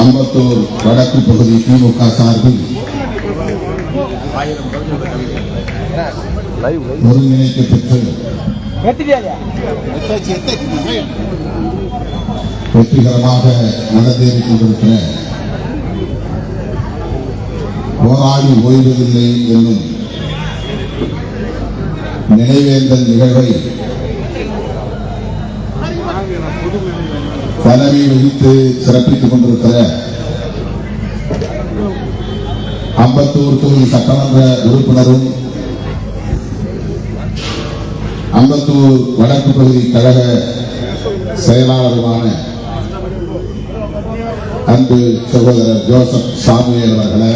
அம்பத்தூர் வடக்கு பகுதி திமுக சார்பில் ஒருங்கிணைக்கப்பட்டு வெற்றிகரமாக நடந்தேறிக் கொண்டிருக்கிற போராடி ஓய்வதில்லை என்னும் நினைவேந்தல் நிகழ்வை தலைமை வகித்து சிறப்பித்துக் கொண்டிருக்கிற அம்பத்தூர் தொகுதி சட்டமன்ற உறுப்பினரும் அம்பத்தூர் வடக்கு பகுதி கழக செயலாளருமான அன்பு சகோதரர் ஜோசப் சாமுவேல் அவர்களே,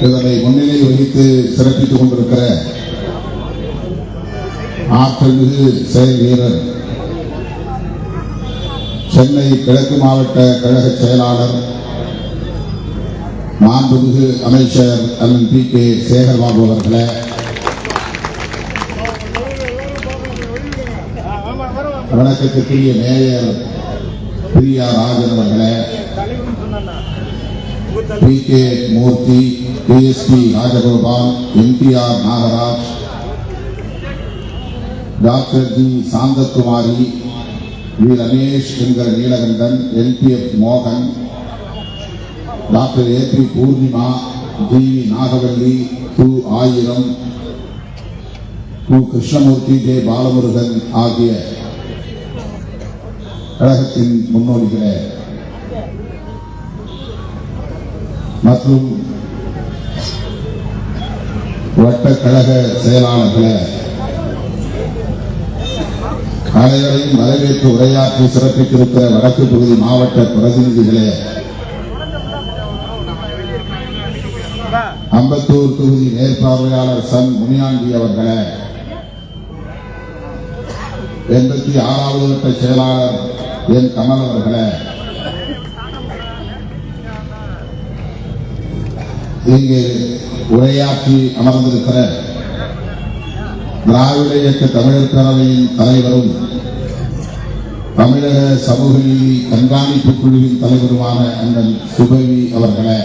இதனை முன்னிலை வகித்து சிறப்பித்துக் கொண்டிருக்கிற ஆற்றல்மிகு செயல் வீரர் சென்னை கிழக்கு மாவட்ட கழக செயலாளர் மாண்புமிகு அமைச்சர் அண்ணன் PK சேகர்பாபு அவர்களே, வணக்கத்திற்குரிய மேயர் பிரியா ராஜன் அவர்களே, PK Moorthy, PSP Rajagopal, MTR Nagaraj, doctor G Shanthakumari, V Ramesh என்கிற நீலகண்டன், NPF மோகன், doctor AP Poornima, GV Nagavalli, கு ஆயிரம், கு கிருஷ்ணமூர்த்தி, J பாலமுருகன் ஆகிய கழகத்தின் முன்னோடிகளே மற்றும் வட்ட கழக செயலாளர்களே, அனைவரையும் வரவேற்று உரையாற்றி சிறப்பித்திருக்கிற வடக்கு பகுதி மாவட்ட பிரதிநிதிகளே, அம்பத்தூர் தொகுதி மேற்பார்வையாளர் சன் முனியாண்டி அவர்களே, 86வது வட்ட செயலாளர் என் கமல் அவர்களே, இங்கே உரையாற்றி அமர்ந்திருக்கிற திராவிட இயக்க தமிழர் பேரவையின் தலைவரும் தமிழக சமூக நீதி கண்காணிப்பு குழுவின் தலைவருமான அண்ணன் சுபவி அவர்களே,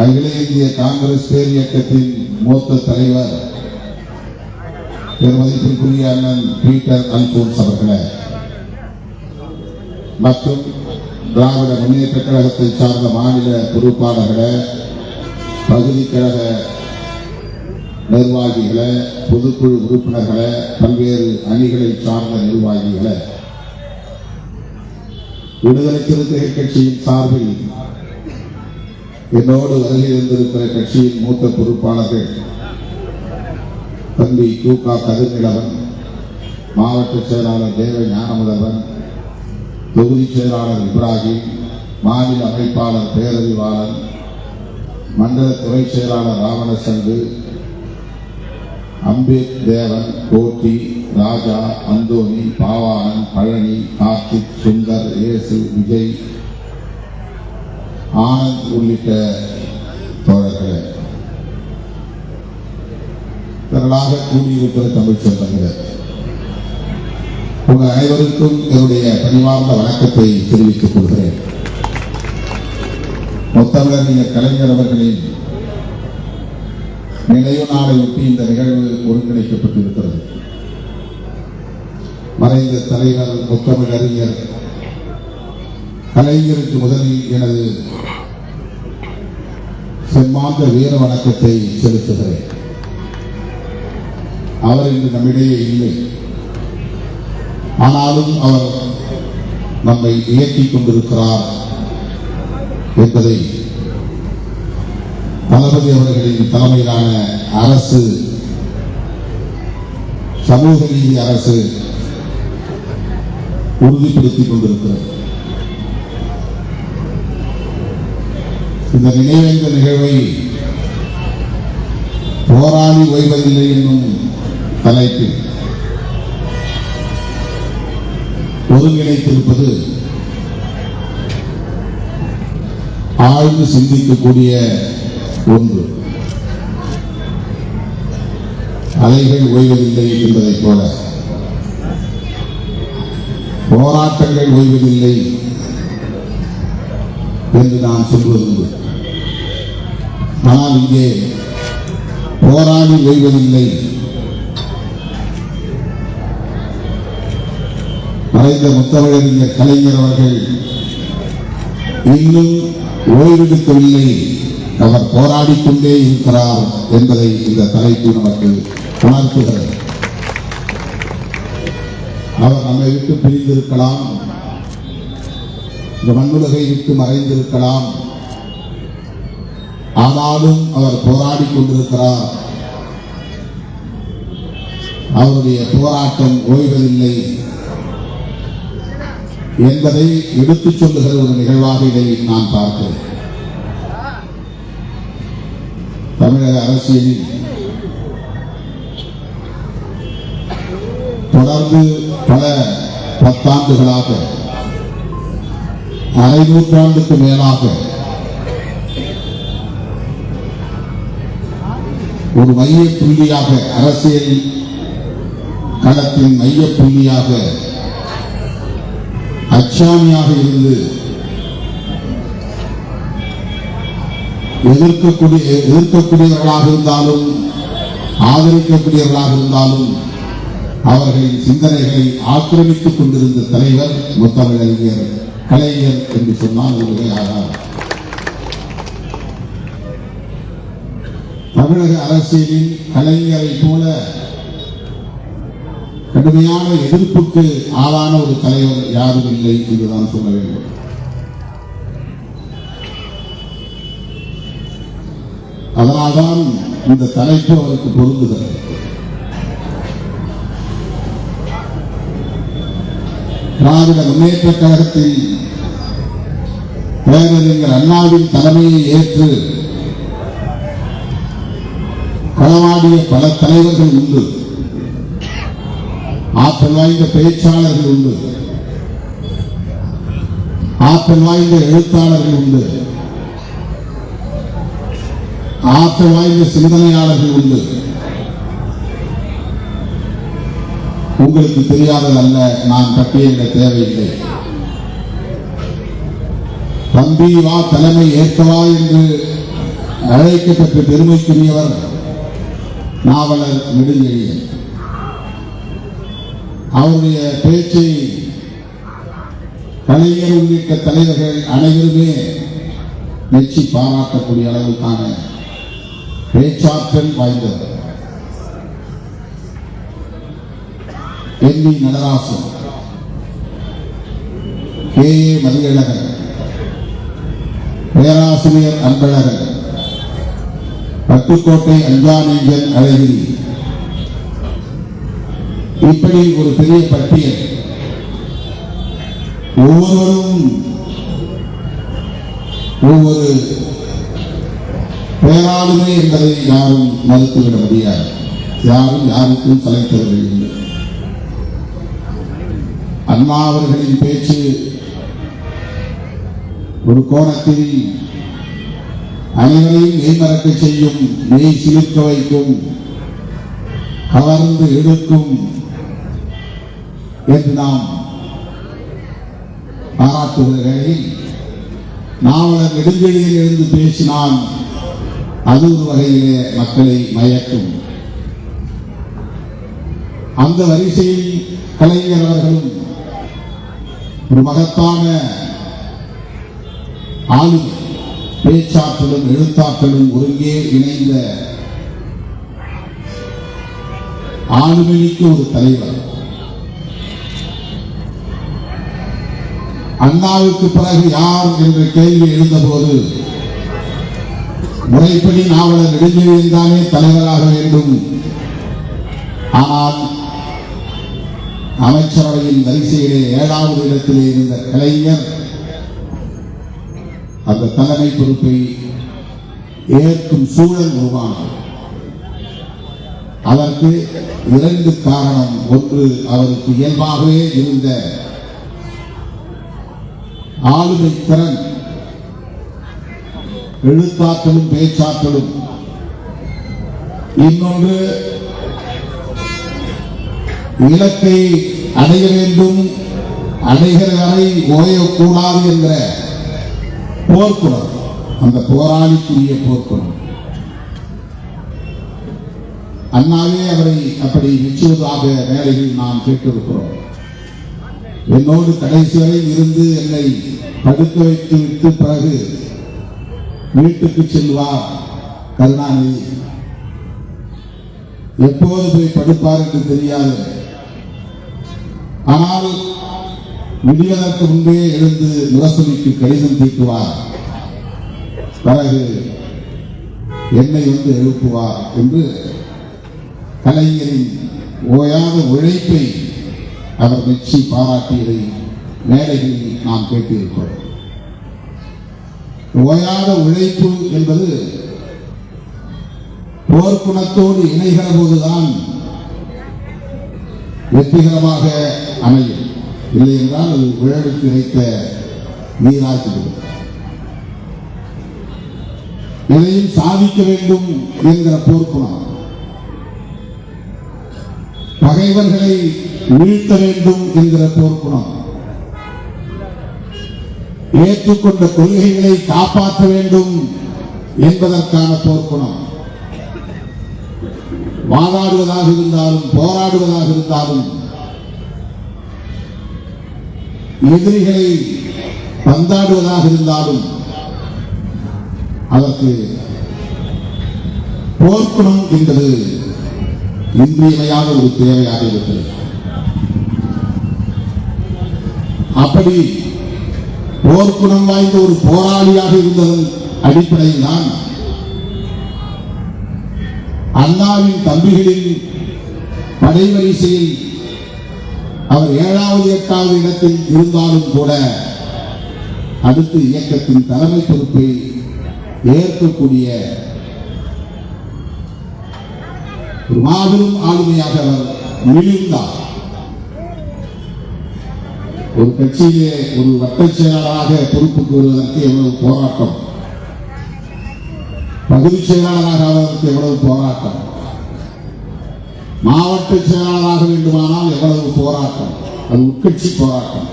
அகில இந்திய காங்கிரஸ் பேர் இயக்கத்தின் மூத்த தலைவர் பெருமதிப்பிற்குரிய அண்ணன் பீட்டர் அல்போன்ஸ் அவர்களே மற்றும் திராவிட முன்னேற்ற கழகத்தை சார்ந்த மாநில பொறுப்பாளர்களே, பகுதி கழக நிர்வாகிகளே, பொதுக்குழு உறுப்பினர்களே, பல்வேறு அணிகளை சார்ந்த நிர்வாகிகளே, விடுதலை சிறுத்தைகள் கட்சியின் சார்பில் என்னோடு வருகை இருந்திருக்கிற கட்சியின் மூத்த பொறுப்பாளர்கள் தம்பி கு.க. கதிர்நிலவன், மாவட்ட செயலாளர் தேவ ஞானமுதல்வன், தொகுதி செயலாளர் இப்ராஹிம், மாநில அமைப்பாளர் பேரறிவாளன், மண்டல துறை செயலாளர் ராவணசங்கு, அம்பேத் தேவன், கோட்டி, ராஜா, அந்தோனி, பாவாணன், பழனி, கார்த்திக், சுந்தர், ஏசு, விஜய், ஆனந்த் உள்ளிட்ட தோழர்களே, திரளாக கூடியிருக்கிற தமிழ் சொந்தங்களே, உங்கள் அனைவருக்கும் என்னுடைய பணிவார்ந்த வணக்கத்தை தெரிவித்துக் கொள்கிறேன். முத்தமிழறிஞர் கலைஞர் அவர்களின் நினைவு நாளை ஒட்டி இந்த நிகழ்வு ஒருங்கிணைக்கப்பட்டிருக்கிறது. மறைந்த தலைவர் முத்தமிழறிஞர் கலைஞருக்கு முதலில் எனது செம்மாந்த வீர வணக்கத்தை செலுத்துகிறேன். அவர் இன்று நம்மிடையே இல்லை, ஆனாலும் அவர் நம்மை இயக்கிக் கொண்டிருக்கிறார் என்பதை தளபதி அவர்களின் தலைமையிலான அரசு, சமூக நீதி அரசு உறுதிப்படுத்திக் கொண்டிருக்கிறது. இந்த நினைவேந்த நிகழ்வை போராடி ஓய்வதில்லை என்னும் தலைப்பில் ஒருங்கிணைத்திருப்பது ஆழ்ந்து சிந்திக்கக்கூடிய ஒன்று. அலைகள் ஓய்வதில்லை என்பதைப் போல போராட்டங்கள் ஓய்வதில்லை என்று நான் சொல்வதுண்டு. ஆனால் இங்கே போராடி ஓய்வதில்லை. மறைந்த முத்தமிழறிஞர் கலைஞர் அவர்கள் இன்னும் ஓய்வெடுக்கவில்லை, அவர் போராடிக்கொண்டே இருக்கிறார் என்பதை இந்த தலைப்பு நமக்கு உணர்த்துகிறது. அவர் நம்மை விட்டு பிரிந்திருக்கலாம், இந்த மண்ணுலகை விட்டு மறைந்திருக்கலாம், ஆனாலும் அவர் போராடிக் கொண்டிருக்கிறார். அவருடைய போராட்டம் ஓய்வதில்லை என்பதை எடுத்துச் சொல்லுகிற ஒரு நிகழ்வாக இதை நான் பார்க்கிறேன். தமிழக அரசியலில் தொடர்ந்து பல பத்தாண்டுகளாக, அரை நூற்றாண்டுக்கு மேலாக ஒரு மைய புள்ளியாக, அரசியல் களத்தின் மைய புள்ளியாக, அச்சாணியாக இருந்து எதிர்க்கக்கூடியவர்களாக இருந்தாலும் ஆதரிக்கக்கூடியவர்களாக இருந்தாலும் அவர்களின் சிந்தனைகளை ஆக்கிரமித்துக் கொண்டிருந்த தலைவர் முத்தமிழறிஞர் கலைஞர் என்று சொன்னால் உண்மையாகார். தமிழக அரசியலில் கலைஞரை போல கடுமையான எதிர்ப்புக்கு ஆளான ஒரு தலைவர் யாரும் இல்லை என்றுதான் சொல்ல வேண்டும். அதனால்தான் இந்த தலைப்பு அவருக்கு பொருந்துகிறது. திராவிட முன்னேற்ற கழகத்தில் பேரறிஞர் அண்ணாவின் தலைமையை ஏற்று களமாடிய பல தலைவர்கள் உண்டு, ஆற்றல் வாய்ந்த பேச்சாளர்கள் உண்டு, ஆற்றல் வாய்ந்த எழுத்தாளர்கள் உண்டு, ஆற்றல் வாய்ந்த சிந்தனையாளர்கள் உண்டு. உங்களுக்கு தெரியாததல்ல, நான் பட்டியலிட தேவையில்லை. தம்பி வா தலைமை ஏற்கவா என்று அழைக்கப்பட்ட பெருமைக்குரியவர் நாவலர் நெடுஞ்செழியன். அவருடைய பேச்சை கலைஞர் உள்ளிட்ட தலைவர்கள் அனைவருமே மெச்சி பாராட்டக்கூடிய அளவுக்கான பேச்சாற்றல் வாய்ந்தவர். என்.வி. நடராசன், கே.ஏ. மதியழகன், பேராசிரியர் அன்பழகன், பட்டுக்கோட்டை அஞ்சானேஞ்சன் அழகிரி, இப்படி ஒரு பெரிய பட்டியல். ஒவ்வொருவரும் ஒவ்வொரு பேராளுமை என்பதை யாரும் மறுத்துவிட முடியாது. யாரும் யாருக்கும் சளைத்தவர்கள். அண்ணா அவர்களின் பேச்சு ஒரு கோணத்தில் அனைவரையும் மெய்மறக்க செய்யும், மெய் சிலிர்க்க வைக்கும், கவர்ந்து எடுக்கும் என்று நாம் பாராட்டுகிற வேளையில் நாவலர் நெடுஞ்செழியனில் இருந்து பேசினால் அது ஒரு வகையிலே மக்களை மயக்கும். அந்த வரிசையில் கலைஞர் அவர்களும் ஒரு மகத்தான ஆளுமை, பேச்சாற்றலும் எழுத்தாற்றலும் ஒருங்கே இணைந்த ஆளுமைக்கு ஒரு தலைவர். அண்ணாவுக்கு பிறகு யார் என்ற கேள்வி எழுந்தபோது முறைப்படி நாவலர் நெடுஞ்செழியன் தானே தலைவராக வேண்டும். ஆனால் அமைச்சரவையின் வரிசையிலே 7வது இடத்திலே இருந்த கலைஞர் அந்த தலைமை பொறுப்பை ஏற்கும் சூழல் உருவானது. அதற்கு 2 காரணம். ஒன்று, அவருக்கு இயல்பாகவே இருந்த ஆளுமை திறன், எழுத்தாற்றலும் பேச்சாற்றலும். இன்னொன்று, இலக்கை அடைய வேண்டும், அடைகிற வரை ஓயக்கூடாது என்கிற போர்க்குணம், அந்த போராளிக்குரிய போர்க்குணம். அண்ணாவே அவரை அப்படி நிச்சயமாக மேடையில் நாம் கேட்டிருக்கிறோம். என்னோடு கடைசி வரை இருந்து என்னை படுக்க வைத்து விட்டு பிறகு வீட்டுக்கு செல்வார் கருணாநிதி. எப்போது போய் படுப்பார் என்று தெரியாது. ஆனால் விடிவதற்கு முன்பே எழுந்து முரசொலிக்கு கடிதம் தீட்டுவார், பிறகு என்னை வந்து எழுப்புவார் என்று கலைஞரின் ஓயாத உழைப்பை அவர் மெச்சி பாராட்டியதை மேடைகளில் நாம் கேட்டிருக்கிறோம். ஓயாத உழைப்பு என்பது போர்க்குணத்தோடு இணைகிற போதுதான் வெற்றிகரமாக அமையும். இல்லை என்றால் அது விழலுக்கு இணைத்த நீராக்கிவிடும். எதையும் சாதிக்க வேண்டும் என்கிற போர்க்குணம், பகைவர்களை வீழ்த்த வேண்டும் என்கிற போர்க்குணம், ஏற்றுக்கொண்ட கொள்கைகளை காப்பாற்ற வேண்டும் என்பதற்கான போர்க்குணம், வாதாடுவதாக இருந்தாலும் போராடுவதாக இருந்தாலும் எதிரிகளை பந்தாடுவதாக இருந்தாலும் அதற்கு போர்க்குணம் என்பது இன்றியமையாத ஒரு தேவையாக இருக்கிறது. அப்படி போர்க்குணம் வாய்ந்த ஒரு போராளியாக இருந்ததன் அடிப்படையில் தான் அண்ணாவின் தம்பிகளின் படைவரிசையில் அவர் 7வது 8வது இடத்தில் இருந்தாலும் கூட அடுத்து இயக்கத்தின் தலைமை பொறுப்பை ஏற்கக்கூடிய ஒரு மாபெரும் ஆளுமையாக அவர் மிளிர்ந்தார். ஒரு கட்சியிலே ஒரு வட்டச் செயலாளராக பொறுப்புக்கு வருவதற்கு எவ்வளவு போராட்டம், பகுதி செயலாளராக ஆவதற்கு எவ்வளவு போராட்டம், மாவட்ட செயலாளராக வேண்டுமானால் எவ்வளவு போராட்டம். அது உட்கட்சி போராட்டம்.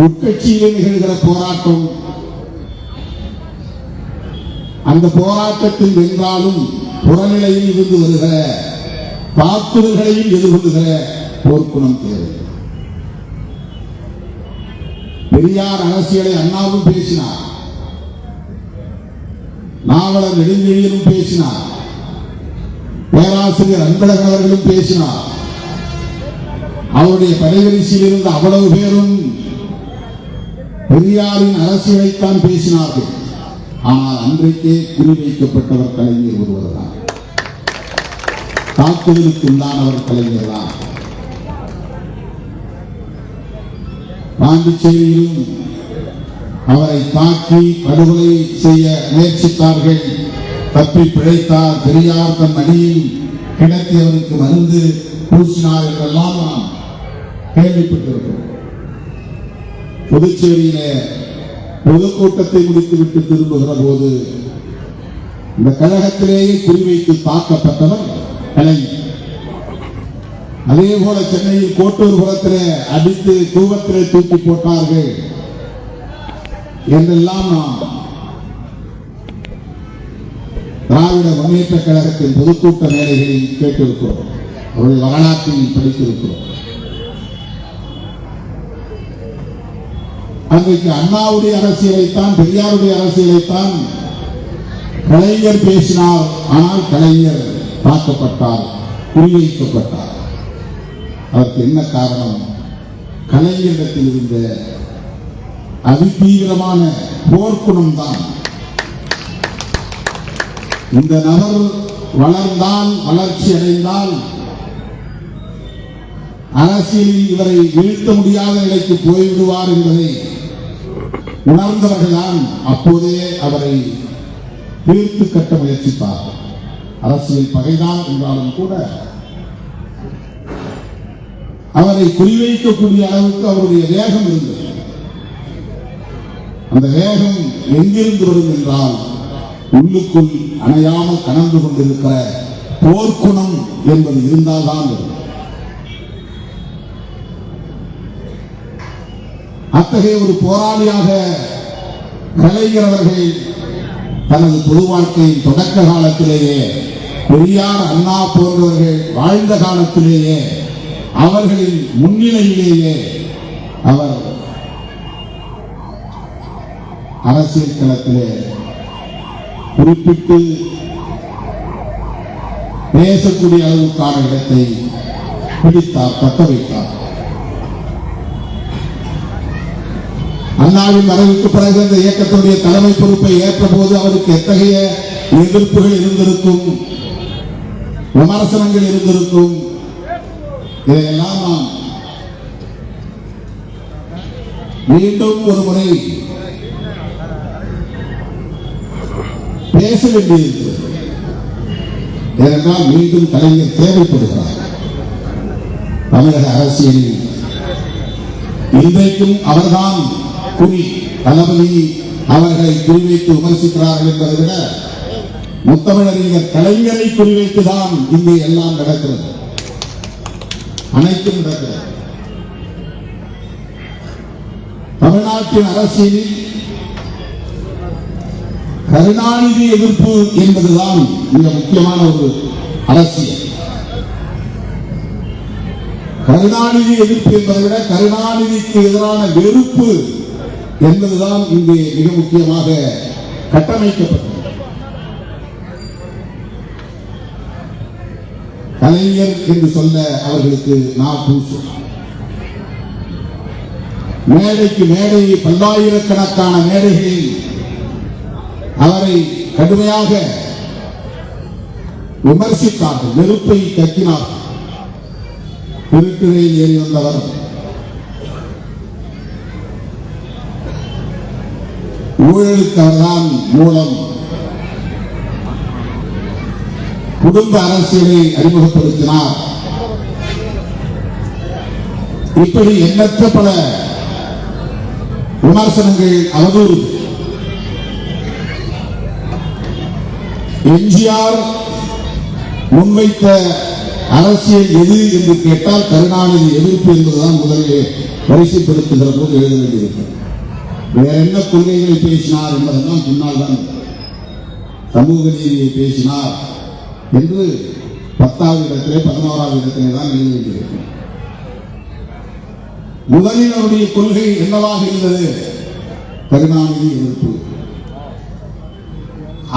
உட்கட்சியிலே நிகழ்கிற போராட்டம், அந்த போராட்டத்தில் வென்றாலும் புறநிலையில் இருந்து வருகிற தாக்குதல்களையும் எதிர்கொள்ளுகிற போர்க்குணம் தேவை. பெரியார் அரசியலை அண்ணாவும் பேசினார், நாவலர் நெடுஞ்செழியனும் பேசினார், பேராசிரியர் அன்பழகன் அவர்களும் பேசினார். அவருடைய படைவரிசையில் இருந்த அவ்வளவு பேரும் பெரியாரின் அரசியலைத்தான் பேசினார்கள். ஆனால் அன்றைக்கே குறிவைக்கப்பட்டவர் கலைஞர் ஒருவர்தான், தாக்குதலுக்கு உண்டானவர் கலைஞர் தான். பாண்டிச்சேரியிலும் அவரை தாக்கி படுகொலை செய்ய முயற்சித்தார்கள். தப்பி பிழைத்தார். பெரியார் தன் அடியில் கிடத்தி அவருக்கு மருந்து பூசினார் என்றெல்லாம் நாம் கேள்விப்பட்டிருக்கிறோம். புதுச்சேரியிலே பொதுக்கூட்டத்தை முடித்துவிட்டு திரும்புகிற போது இந்த கழகத்திலேயே குறிவைத்து தாக்கப்பட்டவர் கலைஞர். அதே போல சென்னையில் கோட்டூர்புரத்திலே அடித்து கூவத்திலே தூக்கி போட்டார்கள் என்றெல்லாம் நாம் திராவிட முன்னேற்ற கழகத்தின் பொதுக்கூட்ட மேடைகளில் கேட்டிருக்கிறோம், அவருடைய வரலாற்றில் படித்திருக்கிறோம். அன்றைக்கு அண்ணாவுடைய அரசியலைத்தான், பெரியாருடைய அரசியலைத்தான் கலைஞர் பேசினார். ஆனால் கலைஞர் தாக்கப்பட்டார், குறிவைக்கப்பட்டார். அதற்கு என்ன காரணம்? கலைஞரிடத்தில் இருந்த அதிதீவிரமான போர்க்குணம் தான். இந்த நபர் வளர்ந்தால், வளர்ச்சி அடைந்தால் அரசியலில் இவரை வீழ்த்த முடியாத நிலைக்கு போய்விடுவார் என்பதை உணர்ந்தவர்கள்தான் அப்போதே அவரை தீர்த்து கட்ட முயற்சித்தார். அரசியல் பகைதான் என்றாலும் கூட அவரை குறிவைக்கக்கூடிய அளவுக்கு அவருடைய வேகம் இருந்தது. அந்த வேகம் எங்கிருந்து வரும் என்றால் உள்ளுக்குள் அணையாமல் கனந்து கொண்டிருக்கிற போர்க்குணம் என்பது இருந்தால்தான் வரும். அத்தகைய ஒரு போராளியாக கலைஞர் அவர்கள் தனது பொது வாழ்க்கையின் தொடக்க காலத்திலேயே பெரியார், அண்ணா போன்றவர்கள் வாழ்ந்த காலத்திலேயே அவர்களின் முன்னிலையிலேயே அவர் அரசியல் களத்திலே குறிப்பிட்டு பேசக்கூடிய அளவுக்கான இடத்தை பிடித்தார், தக்க வைத்தார். அண்ணாவின் மறைவுக்கு பிறகு அந்த இயக்கத்துடைய தலைமை பொறுப்பை ஏற்ற போது அவருக்கு எத்தகைய எதிர்ப்புகள் இருந்திருக்கும், விமர்சனங்கள் இருந்திருக்கும். இதையெல்லாம் நாம் மீண்டும் ஒரு முறை பேச வேண்டியிருக்கிறது. ஏனென்றால் மீண்டும் கலைஞர் தேவைப்படுகிறார் தமிழக அரசியலில். இன்றைக்கும் அவர்தான் குறி. தளபதி அவர்களை குறிவைத்து விமர்சிக்கிறார்கள் என்பதை விட முத்தமிழறிஞர் கலைஞரை குறிவைத்துதான் இங்கே எல்லாம் நடக்கிறது, அனைத்தும் நடக்கிறது. தமிழ்நாட்டின் அரசியலில் கருணாநிதி எதிர்ப்பு என்பதுதான் மிக முக்கியமான ஒரு அரசியல். கருணாநிதி எதிர்ப்பு என்பதை விட கருணாநிதிக்கு எதிரான வெறுப்பு என்பதுதான் இங்கே மிக முக்கியமாக கட்டமைக்கப்பட்டது. கலைஞர் என்று சொல்ல அவர்களுக்கு நாக்கூசு. மேடைக்கு மேடை, பல்லாயிரக்கணக்கான மேடைகளில் அவரை கடுமையாக விமர்சித்தார்கள், வெறுப்பை கக்கினார்கள். திருட்டுறையில் ஏறி வந்தவர் ஊழலுக்கு அவர்தான் மூலம், குடும்ப அரசியலை அறிமுகப்படுத்தினார். இப்படி எண்ணற்ற பல விமர்சனங்கள், அவதூறு. எம்ஜிஆர் முன்வைத்த அரசியல் எது என்று கேட்டால் கருணாநிதி எதிர்ப்பு என்பதுதான் முதலிலே வரிசைப்படுத்துகிற போது எழுத வேண்டியிருக்கிறது. வேற என்ன கொள்கைகளை பேசினார் என்பதெல்லாம் பின்னால் தான். சமூக நீதியை பேசினார் என்று 10வது இடத்திலே 11வது இடத்திலே தான் எழுத வேண்டியிருக்கிறது. முதலில் அவருடைய கொள்கை என்னவாக இருந்தது? கருணாநிதி எதிர்ப்பு.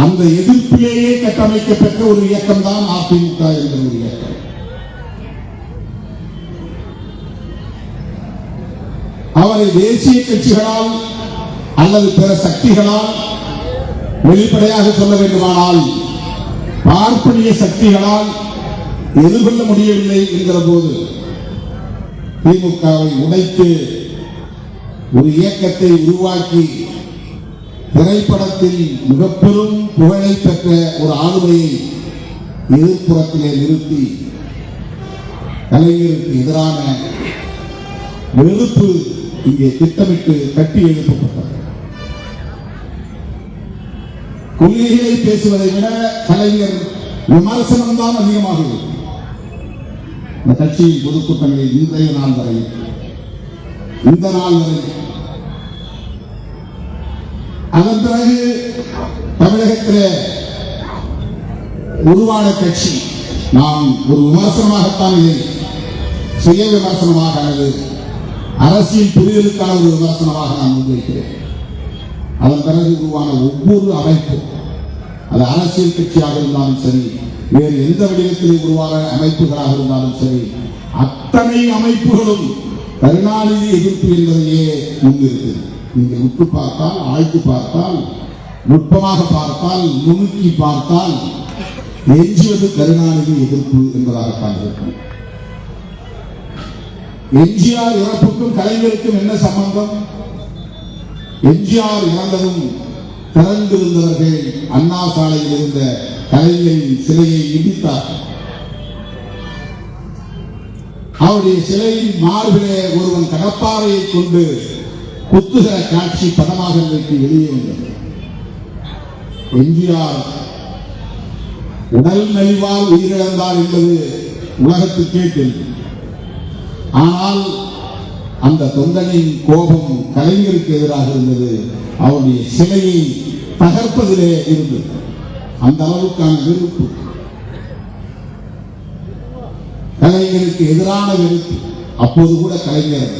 அந்த எதிர்ப்பிலேயே கட்டமைக்கப்பட்ட ஒரு இயக்கம் தான் அதிமுக என்ற ஒரு இயக்கம். அவரை தேசிய கட்சிகளால் அல்லது பிற சக்திகளால், வெளிப்படையாக சொல்ல வேண்டுமானால் பார்ப்பனிய சக்திகளால் எதிர்கொள்ள முடியவில்லை என்கிற போது திமுகவை உடைத்து ஒரு இயக்கத்தை உருவாக்கி திரைப்படத்தில் மிகப்பெரும் புகழை பெற்ற ஒரு ஆளுமையை எதிர்ப்புறத்திலே நிறுத்தி கலைஞருக்கு எதிரான வெறுப்பு இங்கே திட்டமிட்டு கட்டி எழுப்பப்பட்டது. கொள்கைகளை பேசுவதை விட கலைஞர் விமர்சனம் தான் அதிகமாக இருக்கும். இந்த கட்சியின் பொதுக்கூட்டங்களில் இன்றைய நாள் வரை, இந்த நாள் வரை, அதன் பிறகு தமிழகத்தில் உருவான கட்சி, நாம் ஒரு விமர்சனமாகத்தான் இதை சுய விமர்சனமாக அல்லது அரசியல் புரிதலுக்கான ஒரு விமர்சனமாக நான் முன்வைக்கிறேன். அதன் பிறகு உருவான ஒவ்வொரு அமைப்பு, அது அரசியல் கட்சியாக இருந்தாலும் சரி, வேறு எந்த வடிவத்தில் உருவான அமைப்புகளாக இருந்தாலும் சரி, அத்தனை அமைப்புகளும் கருணாநிதி எதிர்ப்பு என்பதையே முன்னிறுத்தது. நீங்கள் உற்று பார்த்தால், ஆழ்த்து பார்த்தால், நுட்பமாக பார்த்தால், நுணுக்கி பார்த்தால் எஞ்சுவது கருணாநிதி எதிர்ப்பு என்பதாகத்தான் இருக்கும். எம்ஜிஆர் இறப்புக்கும் கலைஞருக்கும் என்ன சம்பந்தம்? எம்ஜிஆர் இறந்ததும் திறந்திருந்தவர்கள் அண்ணா சாலையில் இருந்த கலைஞரின் சிலையை இடித்தார். அவருடைய சிலையின் மார்பிலே ஒருவன் கடப்பாறையை கொண்டு குத்துகிற காட்சி படமாக இன்றைக்கு வெளியே வந்தது. எம்ஜிஆர் உடல் நலிவால் உயிரிழந்தார் என்பது உலகத்துக்கே தெரியும். ஆனால் அந்த தொண்டனின் கோபம் கலைஞருக்கு எதிராக இருந்தது. அவருடைய சிலையை தகர்ப்பதிலே இருந்தது. அந்த அளவுக்கான வெறுப்பு, கலைஞருக்கு எதிரான வெறுப்பு. அப்போது கூட கலைஞர்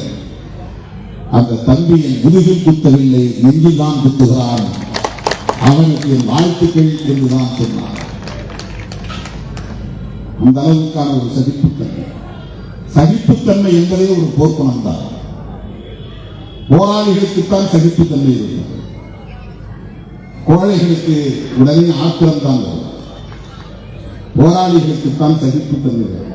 அந்த தம்பியின் முதுகில் குத்தவில்லை, நெஞ்சில் தான் குத்துகிறான், அவனுக்கு என் வாழ்த்துக்கள் என்றுதான் சொன்னார். அந்த அளவுக்கான ஒரு சகிப்புத்தன்மை. சகிப்புத்தன்மை என்பதே ஒரு போர்க்குணம் தான். போராளிகளுக்குத்தான் சகிப்புத்தன்மை இருக்கும். கோழைகளுக்கு உடனே ஆத்திரம் தான் வரும். போராளிகளுக்குத்தான் சகிப்புத்தன்மை வரும்.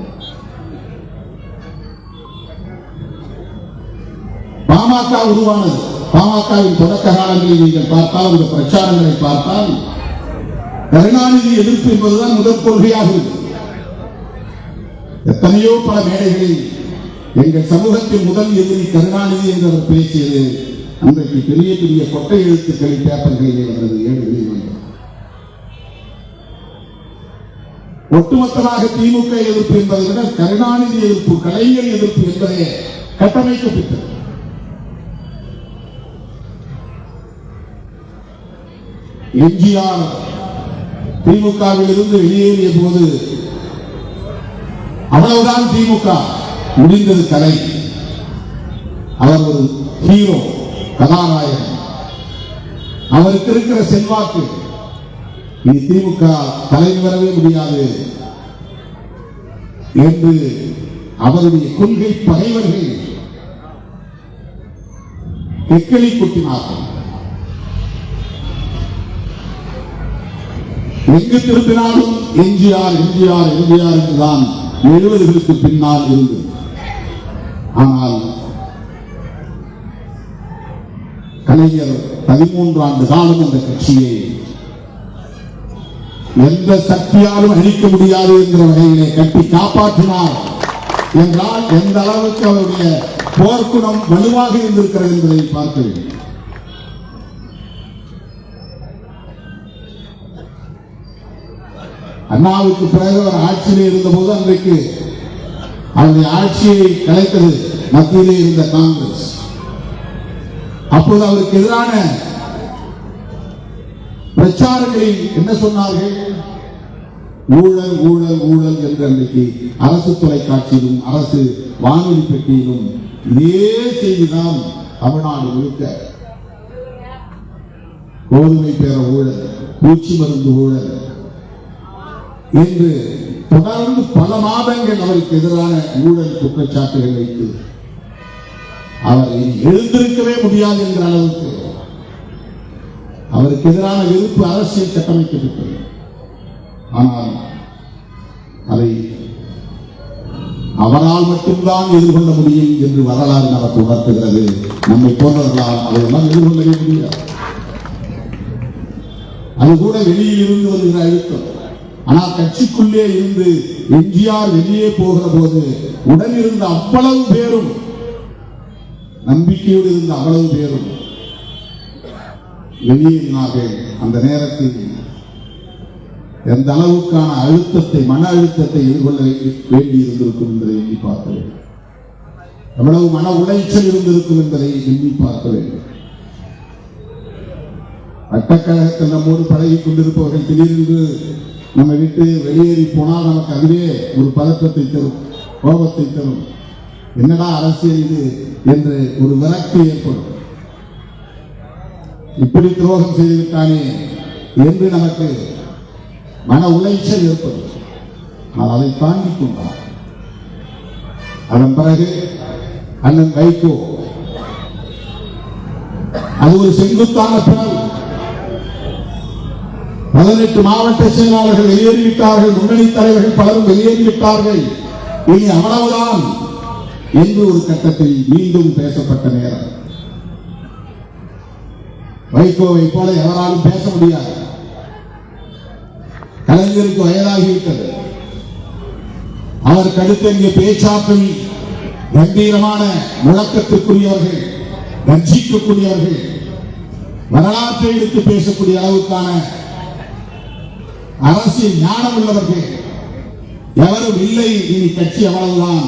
பாமக உருவானது. பாமகவின் தொடக்க காலங்களில் நீங்கள் பார்த்தால், அந்த பிரச்சாரங்களை பார்த்தால், கருணாநிதி எதிர்ப்பு என்பதுதான் முதல் கொள்கையாக இருக்கு. எத்தனையோ பல மேடைகளில் எங்கள் சமூகத்தின் முதல் எதிரி கருணாநிதி என்று அவர் பேசியது அன்றைக்கு பெரிய பெரிய கொட்டை எழுத்துக்களில் பேப்பர்களிலே வந்தது, ஏடுகளில் வந்தது. ஒட்டுமொத்தமாக திமுக எதிர்ப்பு என்பதை விட கருணாநிதி எதிர்ப்பு, கலைஞர் எதிர்ப்பு என்பதே கட்டமைக்கப்பட்டது. எம்ஜிஆர் திமுகவில் இருந்து வெளியேறிய போது அவ்வளவுதான், திமுக முடிந்தது, கலை. அவர் ஒரு ஹீரோ, கதாநாயகன். அவருக்கு இருக்கிற செல்வாக்கு இனி திமுக தலைமை வரவே முடியாது என்று அவருடைய கொள்கை பகைவர்கள் எக்கலி கொட்டினார்கள். எங்கு திரும்பினாலும் எம்ஜிஆர் எம்ஜிஆர் எம்ஜிஆர் என்றுதான் 70களுக்கு பின்னால் இருந்தது. ஆனால் கலைஞர் 13 ஆண்டு காலம் அந்த கட்சியை எந்த சக்தியாலும் அழிக்க முடியாது என்கிற வகையிலே கட்டி காப்பாற்றினார் என்றால் எந்த அளவுக்கு அவருடைய போர்க்குணம் வலுவாக இருந்திருக்கிறது என்பதை பார்க்க வேண்டும். அண்ணாவுக்கு பிறகு அவர் ஆட்சியிலே இருந்தபோது அன்றைக்கு அவருடைய ஆட்சியை கலைத்தது மத்தியிலே இருந்த காங்கிரஸ். அப்போது அவருக்கு எதிரான பிரச்சாரங்களில் என்ன சொன்னார்கள்? ஊழல் ஊழல் ஊழல் என்று அன்றைக்கு அரசு தொலைக்காட்சியிலும் அரசு வானொலி பெட்டியிலும் இதே செய்திதான் தமிழ்நாடு முழுக்க. கோதுமை பேர ஊழல், பூச்சி மருந்து ஊழல் என்று தொடர்ந்து பல மாதங்கள் அவருக்கு எதிரான ஊழல் குற்றச்சாட்டுகள் வைத்து அவர் எழுந்திருக்கவே முடியாது என்ற அளவுக்கு அவருக்கு எதிரான வெறுப்பு அரசியல் கட்டமைக்கப்பட்டது. ஆனால் அதை அவரால் மட்டும்தான் எதிர்கொள்ள முடியும் என்று வரலாறு நமக்கு உணர்த்துகிறது. நம்மை போன்றவர்களால் அதையெல்லாம் எதிர்கொள்ளவே முடியாது. அது கூட வெளியில் இருந்து வருகிற அழுத்தம். ஆனால் கட்சிக்குள்ளே இருந்து எம்ஜிஆர் வெளியே போகிற போது உடன் இருந்த அவ்வளவு பேரும், நம்பிக்கையோடு இருந்த அவ்வளவு பேரும் வெளியேறினார்கள். அந்த நேரத்தில் எந்த அளவுக்கான அழுத்தத்தை, மன அழுத்தத்தை எதிர்கொள்ள வேண்டி இருந்திருக்கும் என்பதை எண்ணி பார்க்க வேண்டும். எவ்வளவு மன உளைச்சல் இருந்திருக்கும் என்பதை எண்ணி பார்க்க வேண்டும். வட்டக்கழகத்தில் நம்மோடு பழகிக் கொண்டிருப்பவர்கள் திடீரென்று நம்ம விட்டு வெளியேறி போனால் நமக்கு அதுவே ஒரு பதற்றத்தை தரும், கோபத்தை தரும். என்னடா அரசியல் இது என்று ஒரு விரக்தி ஏற்படும். இப்படி துரோகம் செய்துவிட்டானே என்று நமக்கு மன உளைச்சல் ஏற்படும். ஆனால் அதை தாங்கிக் கொண்டார். அதன் பிறகு அண்ணன் வைகோ, அது ஒரு செங்குத்தான பிறகு 18 மாவட்ட செயலாளர்கள் வெளியேறிவிட்டார்கள், முன்னணி தலைவர்கள் பலரும் வெளியேறிவிட்டார்கள், இனி அவ்வளவுதான் என்று ஒரு கட்டத்தில் மீண்டும் பேசப்பட்ட நேரம். வைகோவை போல எவராலும் பேச முடியாது. கலைஞருக்கு வயதாகிவிட்டது. அவருக்கு அடுத்த இங்கே பேச்சாற்றல் கம்பீரமான முழக்கத்திற்குரியவர்கள், கர்ஜிக்கக்கூடியவர்கள், வரலாற்றை எடுத்து பேசக்கூடிய அளவுக்கான அரசியல் ஞானம் உள்ளவர்கள் எவரும் இல்லை. இனி கட்சி அவ்வளவுதான்